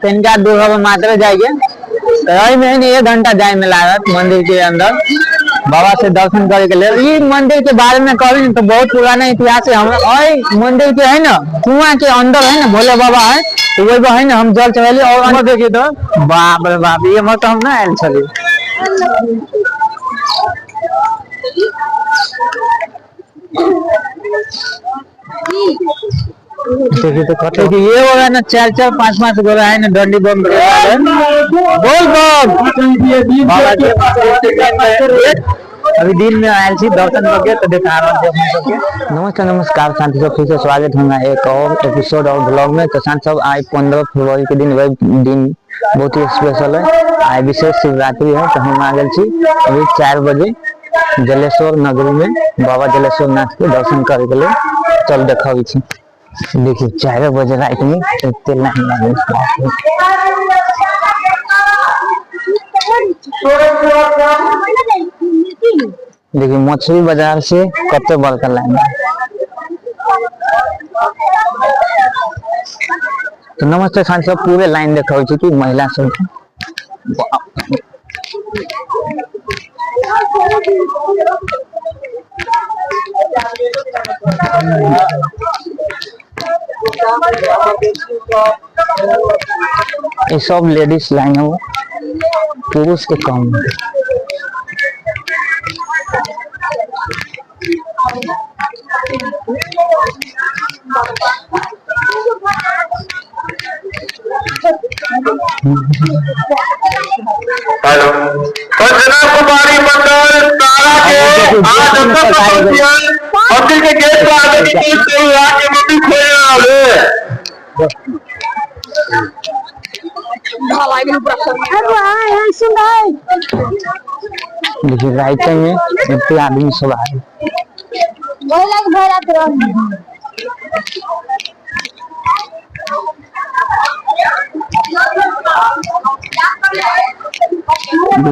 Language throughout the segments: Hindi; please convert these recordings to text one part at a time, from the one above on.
तिनका दूर होगा मात्र जाएंगे तो में 1 घंटा जाए में लागत मंदिर के अंदर बाबा से दर्शन करे के लिए। मंदिर के बारे में कही तो बहुत पुराना इतिहास है। हम मंदिर के है ना कुआं के अंदर है ना भोले बाबा है तो वही है ना हम जल चढ़े और अंदर देखिए तो बाप रे बाप ये मत हम ना आयल चलिए देखिए तो कटे कि ये होगा ना 4-4 5-5 गोरा है ना डंडी बम बोल बाबा के अभी दिन में आयल छी दर्शन करके तो दिखा रहा हूं। नमस्कार शांति सब फिर से स्वागत होगा एक और एपिसोड और ब्लॉग में। तो शांति सब आज 15 फरवरी के दिन वही दिन बहुत ही स्पेशल है। आज विशेष शिवरात्रि है तो हम आ गए छी अभी 4 बजे जलेश्वर नगरी में बाबा जलेश्वर नाथ के दर्शन करे के लिए चल देखा छी। देखिए 4 बजे रात में इतने लाइन लगे। देखिए मछली बाजार से कते बड़का लाइन है। तो नमस्ते खान सब पूरे लाइन देखा कि महिला सब ये सब लेडीज लाइन है पुरुष के कम है। हेलो कुमारी मंडल तारा के आज मंदिर के गेट पर आगे के मंदिर खोले देखिए राइट में इतने आदमी सब आ रहे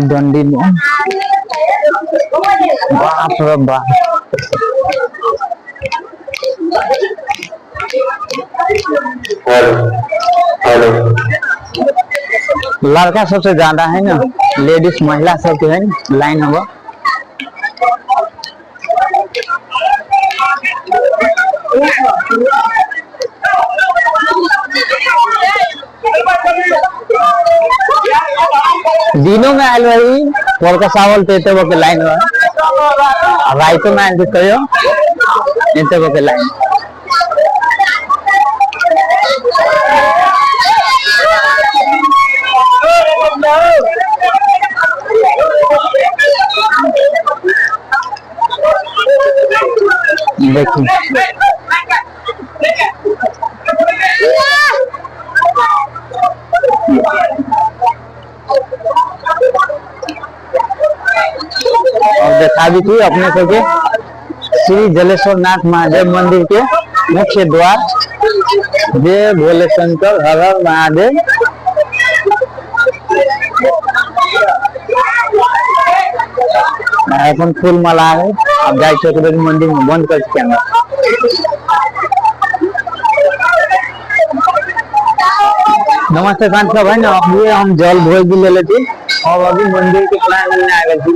डंडी में बाप रे बाप लड़का सबसे ज्यादा है ना लेडीज महिला सब के है लाइन होगा। दिनों में आयल रही पोलका चावल देते वो के लाइन में राइतो में आयल कहो देते वो के लाइन देखिए और देखा भी थी अपने को के श्री जलेश्वर नाथ महादेव मंदिर के मुख्य द्वार जय भोले शंकर हर हर महादेव। अपन फूल माला है अब जाए चौक मंदिर में बंद कर कैमरा। नमस्ते खान सब है ना अभी हम जल भोज भी ले लेते और अभी मंदिर के प्लान मिलने आ गए थे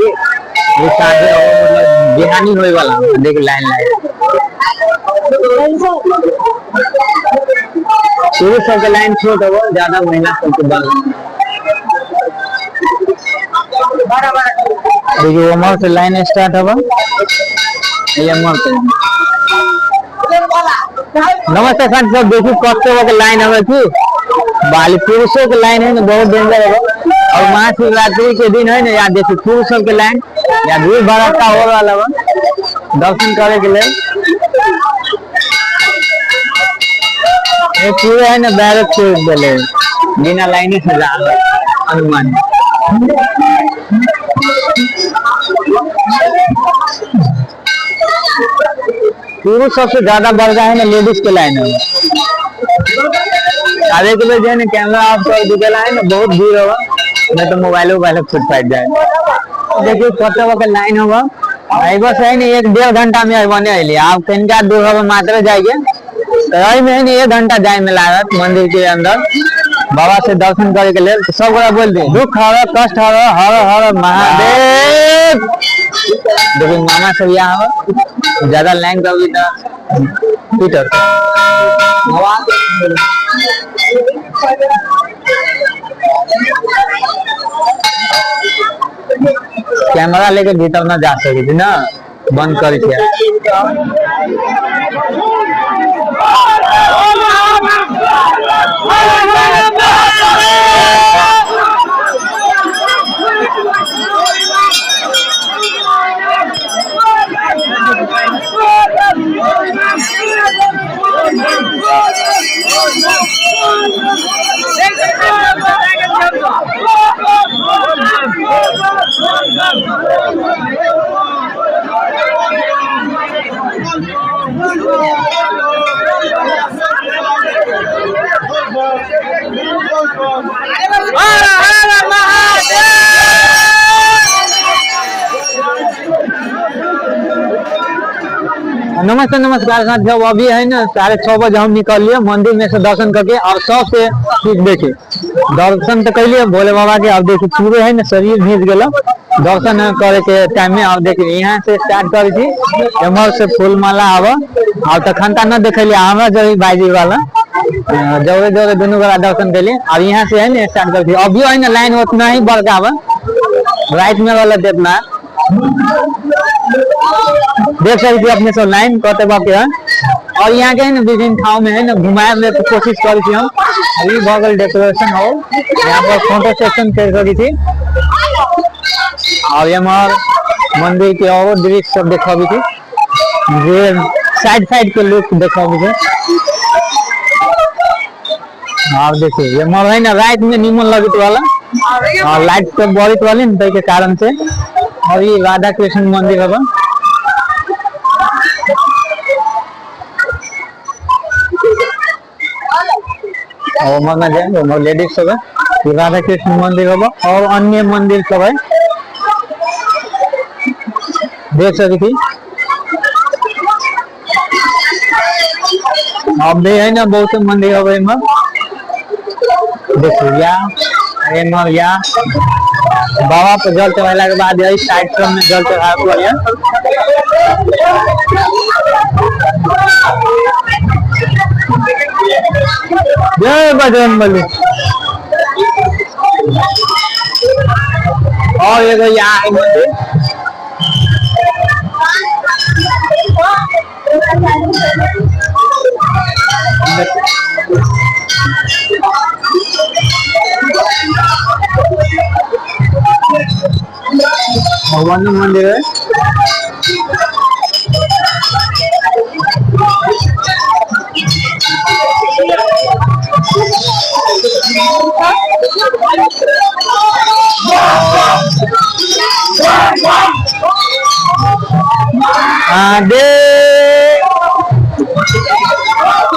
मतलब बिहानी होए वाला देख लाइन शुरू सब के लाइन छोट हो ज्यादा महिला सबके बाद देखिए उमर से लाइन स्टार्ट होगा ये उमर से। नमस्ते खान सब देखिए कस्ते के लाइन हमें थी बाली पुरुषों के लाइन है ना बहुत डेंजर होगा और महाशिवरात्रि के दिन है ना याद देखिए पुरुषों के लाइन या भीड़ भड़का हो वाला दर्शन करे के लिए ये पूरे है ना बैरक से बोले बिना लाइन से जा अनुमान पुरुष सबसे ज्यादा बढ़ रहा है ना लेडीज के लाइन है आधे के लिए जो है ना कैमरा ऑफ कर दिखेला है ना बहुत भीड़ होगा नहीं तो मोबाइल फुट फाट जाए। देखिए कते वक्त लाइन होगा बस है नहीं 1-1.5 घंटा में बने आप तिनका दूर होगा मात्र जाइए तो में 1 घंटा जाए में लागत मंदिर के अंदर बाबा से दर्शन करे के लिए सब गोरा बोल दे दुख हर कष्ट हर हर हर महादेव। देखिए मामा सब यहाँ ज्यादा लाइन का भी ना पीटर कैमरा लेके भीतर ना जा सके थी ना बंद कर नमस्ते नमस्कार साथियों, अभी है ना 6:30 बजे हम निकल लिए मंदिर में से दर्शन करके और सबसे चीज देखे दर्शन तो कर लिए भोले बाबा के। अब देखिए पूरे है ना शरीर भीज गया दर्शन करे के टाइम में। अब देखिए यहाँ से स्टार्ट करी थी एमर से फूल माला अब तो खनता न देख लिया हमारा जो बाजी वाला जोरे जोरे दोनों वाला दर्शन के लिए। अब यहाँ से है ना स्टार्ट करती अभी है ना लाइन उतना ही बड़का राइट में वाला देखना देख सकते थे अपने सब लाइन कहते बाप है। और यहाँ के है ना विभिन्न ठाव में है ना घुमाए तो कोशिश करी थी हम। अभी बगल डेकोरेशन हो यहाँ पर फोटो सेक्शन कर करी थी और हमार मंदिर के और दृश्य सब देखा भी थी जे साइड के लुक देखा भी थे। और देखिए ये मर है ना रात में निमन लगित वाला और लाइट तो बरित वाली न के कारण से। और ये राधा कृष्ण मंदिर है और मरना जाए लेडीज सब है राधा कृष्ण मंदिर होगा और अन्य मंदिर सब है देख सकती थी। अब भी है ना बहुत मंदिर हो गए देखिए या बाबा पे जल चढ़ाला के बाद यही साइड सब में जल चढ़ा जय बजरंग बली। और ये यहाँ है मंदिर भगवान मंदिर है।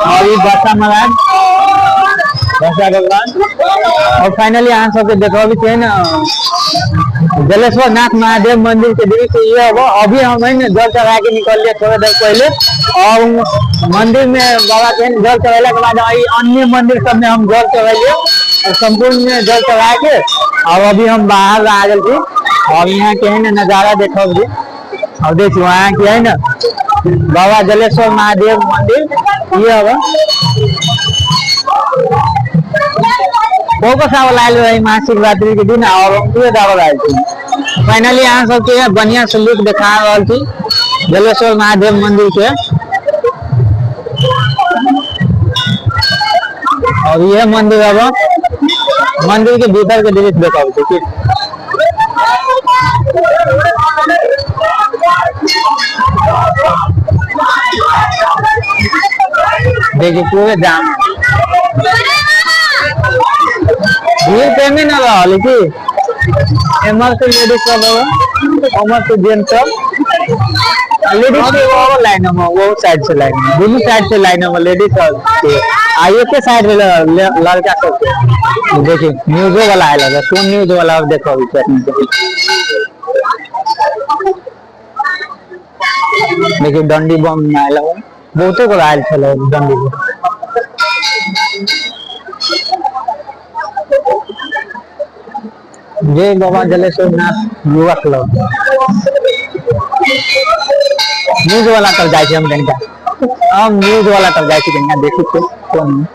और ये बसा महाराज बसा भगवान। और फाइनली यहाँ सबके देखो भी थे ना जलेश्वर नाथ महादेव मंदिर के दृश्य ये होगा। अभी हम है जल चढ़ा के निकल लिए थोड़ा देर पहले और मंदिर में बाबा के जल चढ़ेला के बाद अन्य मंदिर सब में हम जल चढ़ेलिए और संपूर्ण में जल चढ़ा के और अभी हम बाहर आ गए थे। और यहाँ के है ना नजारा देखो भी और देखिए वहाँ की है ना बाबा जलेश्वर महादेव मंदिर ये होगा रही महाशिवरात्रि के दिन और आए थे। फाइनली यहाँ सबके बढ़िया से लुक दिखा रहा थी जलेश्वर महादेव मंदिर के। और यह मंदिर अब मंदिर के भीतर के दृश्य देखा देखिए पूरे जाम भीड़ प्रेमी न रहा लेकिन एमर से लेडीज सब अमर से जेंट्स सब लेडीज के वो लाइन में वो साइड से लाइन में दोनों साइड से लाइन में लेडीज आइए के साइड लड़का सब देखिए न्यूज़ो वाला आया लगा कौन न्यूज़ वाला अब देखो देखिए डंडी बम आया बहुतों को आयल चलो डंडी बम जय बाबा जलेश्वर नाथ युवा क्लब न्यूज वाला तर जाए हम कनिका हम न्यूज वाला तर जाए कनिका देखी तो कौन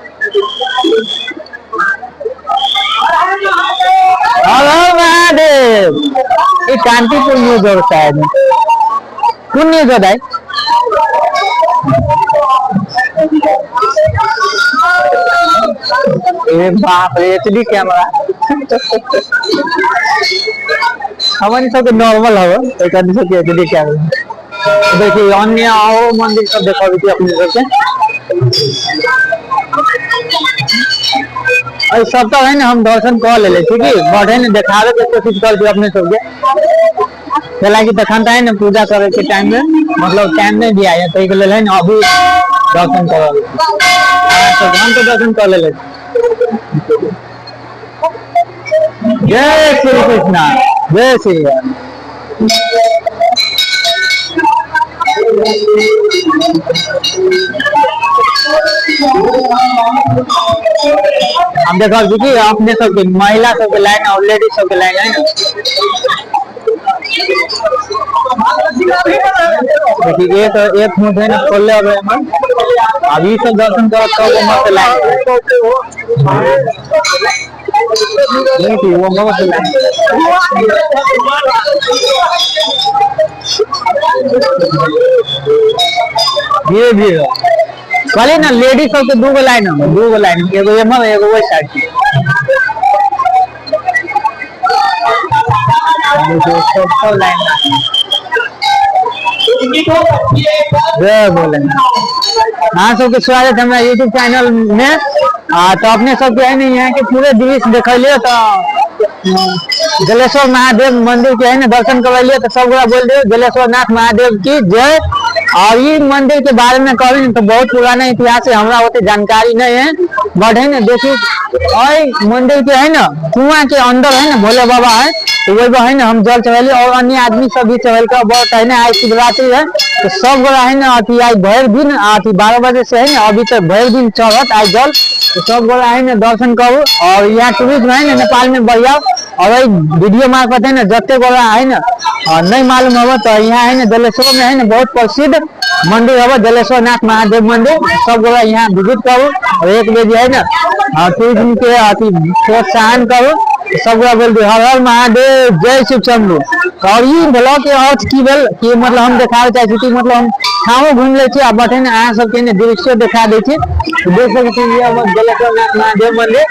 हेलो महादेव ये कांटीपुर न्यूज और शायद कौन न्यूज होता है ए बाप रे एचडी कैमरा हमारी सब नॉर्मल हो एक आदमी सब एचडी कैमरा देखिए अन्य और मंदिर सब देखा भी अपने सबके और सब तो है ना हम दर्शन कर ले ठीक है बढ़े ने दिखावे के कोशिश कर दिए अपने सबके चला कि तखन है ना पूजा करे के टाइम में मतलब टाइम में भी आया तो एक ले है ना अभी दर्शन करो तो हम तो दर्शन कर ले जय श्री कृष्णा जय श्री राम हम देखा कि अपने सबके महिला सबके लाइन और लेडीज सबके लाइन है देखिए ये तो एक मुठ है ना खोल ले अभी सब दर्शन करो तो मत लाइन वो मत लाइन धीरे धीरे कहली ना लेडीज सबके दूगो लाइन एगो एमर एगो वही साइड की सब लाइन जय बोले हाँ सबके स्वागत हमारा यूट्यूब चैनल में तो अपने सबके है नहीं यहाँ के पूरे दृश्य देखलिए तो जलेश्वर महादेव मंदिर के है ना दर्शन करवाइए तो सब बोल दिए जलेश्वर नाथ महादेव की जय और ये मंदिर के बारे में कहें तो बहुत पुराना इतिहास है हमरा होते जानकारी नहीं है बट है ना देखिए और मंदिर के है ना कुआं के अंदर है ना भोले बाबा है तो वही है ना हम जल चढ़ेली और अन्य आदमी सब भी चढ़ेल का बहुत है ना आज शिवरात्रि है तो सब गोरा है ना अति आज भर दिन अति 12 बजे से है ना अभी तक भर दिन चढ़त आज जल तो सब गोरा है ना दर्शन करू और यहाँ टूरिस्ट है ना नेपाल में बढ़िया और वही वीडियो मार्फत है ना जते गोरा है ना नहीं मालूम होगा तो यहाँ है ना जलेश्वर में है ना बहुत प्रसिद्ध मंदिर है जलेश्वर नाथ महादेव मंदिर सब गोरा यहाँ विजिट करू और एक बजे है ना टूरिज्म के अति प्रोत्साहन करू सब बोल हर हर महादेव जय शिव शंभू और ये ब्लॉग के अर्थ की बेल कि मतलब हम देखावे चाहे छी मतलब हम ठामो घूम ले छी आ बटे ने अहाँ सबके ने दृश्य देखा दै छी देख सकै छी ये जलेश्वर नाथ महादेव मंदिर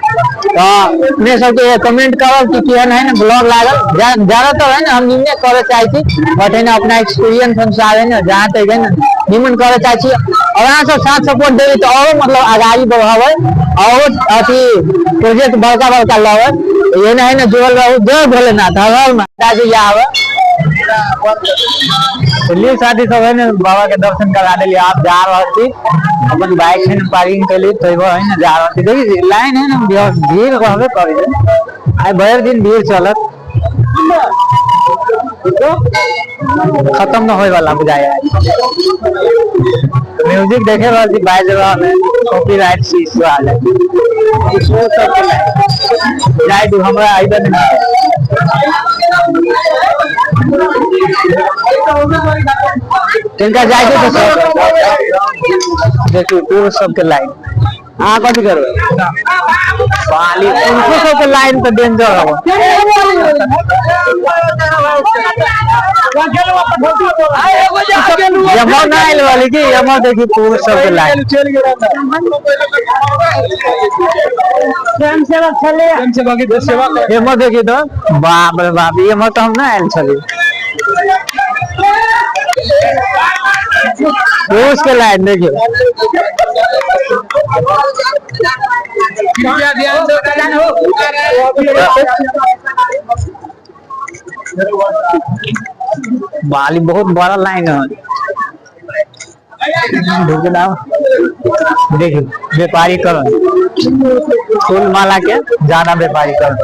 तो अपने सबके कमेंट करब कि केहन है ना ब्लॉग लागल ज्यादातर है ना हम निम्न करे चाहे छी बटे ने अपना एक्सपीरियंस अनुसार है ना जहाँ तक है ना निम्न करे चाहे छी और अहाँ सब साथ सपोर्ट देबे तो और मतलब आगाड़ी बढ़ावे और अथी प्रोजेक्ट बड़का बड़का लावे ये ना है ना जुड़ल रहू जय भोलेनाथ हर माता जी आवे चलिए साथी सब है ना बाबा के दर्शन करा दिलिए आप जा रहे थी अपन बाइक से पार्किंग के लिए तो वो है ना जा रहे थे देखिए लाइन है ना भीड़ रहबे करे आई भर दिन भीड़ चलत खत्म न होए वाला बुझाया म्यूजिक देखे वाली बाय जगह में कॉपीराइट इशू आ जाए इसको सब जाय दू हमरा आइबन तिनका जाय दे तो देखिए पूरा सबके लाइन हाँ कथी करबे पाली उनको सबके लाइन तो डेंजर हो यमो ना आइल वाली की यमो देखी पूरा सबके लाइन यमो देखी तो बाप रे बाप यमो तो हम ना आइल छली उसके लाइन देखियो बाली बहुत बड़ा लाइन है देखिए व्यापारी करो फूल माला के ज्यादा व्यापारी करो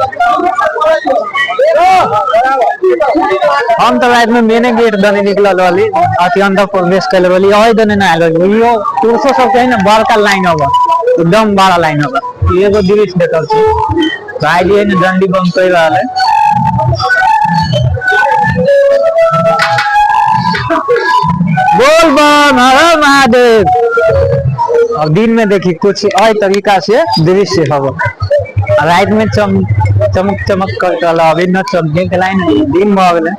हम तो रात में मेने गेट दने निकलल वाली अति अंदर प्रवेश कर वाली ओए दने ना आइल यो पुरुषों सब के ना बड़का लाइन होगा एकदम बड़ा लाइन होगा एगो दृश्य देखल छी भाई जी ने डंडी बम कई वाले बोल हर हर महादेव। और दिन में देखी कुछ और तरीका से दृश्य हवा, रात में चमक चमक कर चला, अभी न चमके के लाइन दिन में हो गए।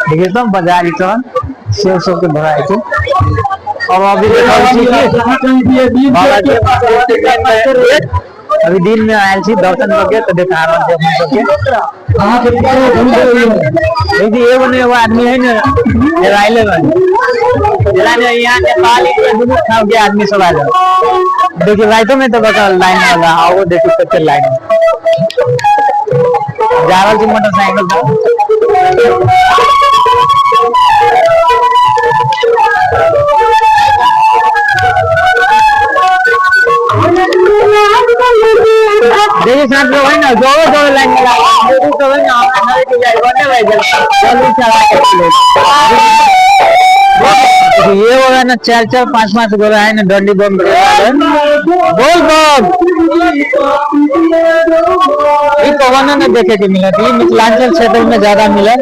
देखिए तो बाजार सेव सब के भराई थे। और अभी अभी दिन में आयल छी दर्शन करके तो देखा रहा देखिए एगो ने एगो आदमी है ना राइले यहाँ नेपाल के आदमी सब आ जाओ। देखिए राइटों में तो बता लाइन वाला आओ, देखिए कच्चे लाइन जा रहा थी मोटरसाइकिल पर। देखिए साथ में वही ना जोड़ो जोड़ो लाइन लगा तो वही ना हमारे के जाए बने भाई जल्दी चला के ये हो गया ना 4-4 5-5 गोरा है ना डंडी बम बोल बम ये पवन ने देखे के मिला थी मिथिलांचल क्षेत्र में ज्यादा मिला।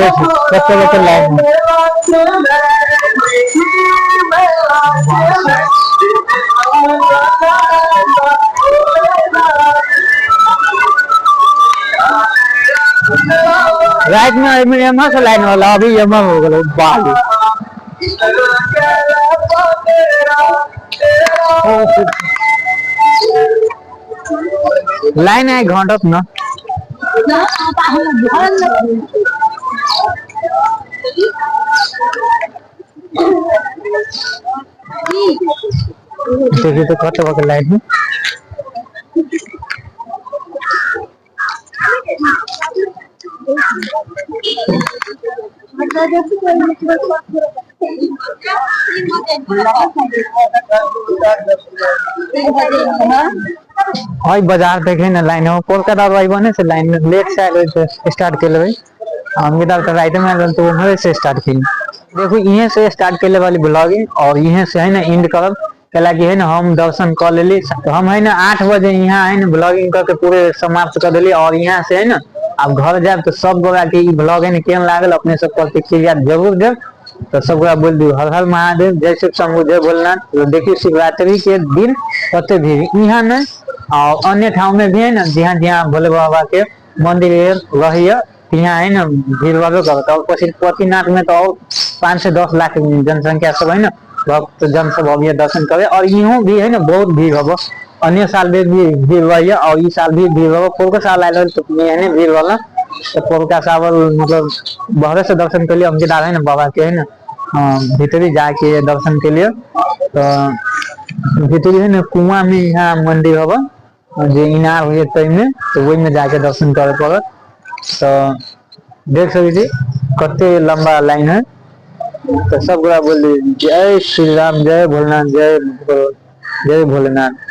देखो लाइन राइट में यमा से लाइन वाला अभी यमा हो गया बाल लाइन है घंटत ना देखिए तो कट वक्त लाइन है। और बाजार देखे ना लाइन हो कोलकाता भाई बने से लाइन में लेट से स्टार्ट कर ले हम राइट में तो उन्होंने से स्टार्ट की। देखो यहीं से स्टार्ट करने वाली ब्लॉगिंग और यहीं से है ना एंड करब कला कि है ना हम दर्शन कर लेली तो हम है ना 8 बजे यहाँ है ना ब्लॉगिंग करके पूरे समाप्त कर दिली। और यहाँ से है ना अब घर जाए तो सब गोरा के ब्लॉग है ना केम लागल अपने सब प्रतिक्रिया जरूर दे तो सब गोरा बोल दी हर हर महादेव जय शिव शंभु जय भोलेनाथ। तो देखिए शिवरात्रि के दिन कते भी यहाँ में और अन्य ठाव में भी है ना जहाँ जहाँ भोले बाबा के मंदिर रही यहाँ है ना भीड़ भाड़ करता और पशुपतिनाथ में तो 5 से 10 लाख जनसंख्या सब है ना भक्त जन सब अभी दर्शन करे। और यूं भी है ना बहुत भीड़ हो अन्य साल भी भीड़ रही और इस साल भी भीड़ हो पोल का साल आए तो भीड़ वाला तो पोल का साल मतलब बहरे से दर्शन के लिए हम है ना बाबा के है ना भीतरी जाके दर्शन के लिए तो भीतरी है ना कुआं में यहाँ मंदिर होगा जो इनार हुए में तो वही में जाके दर्शन करे पड़त। तो देख सकते कते लंबा लाइन है तो सब गोरा बोल जय श्री राम जय भोलेनाथ जय भोलेनाथ।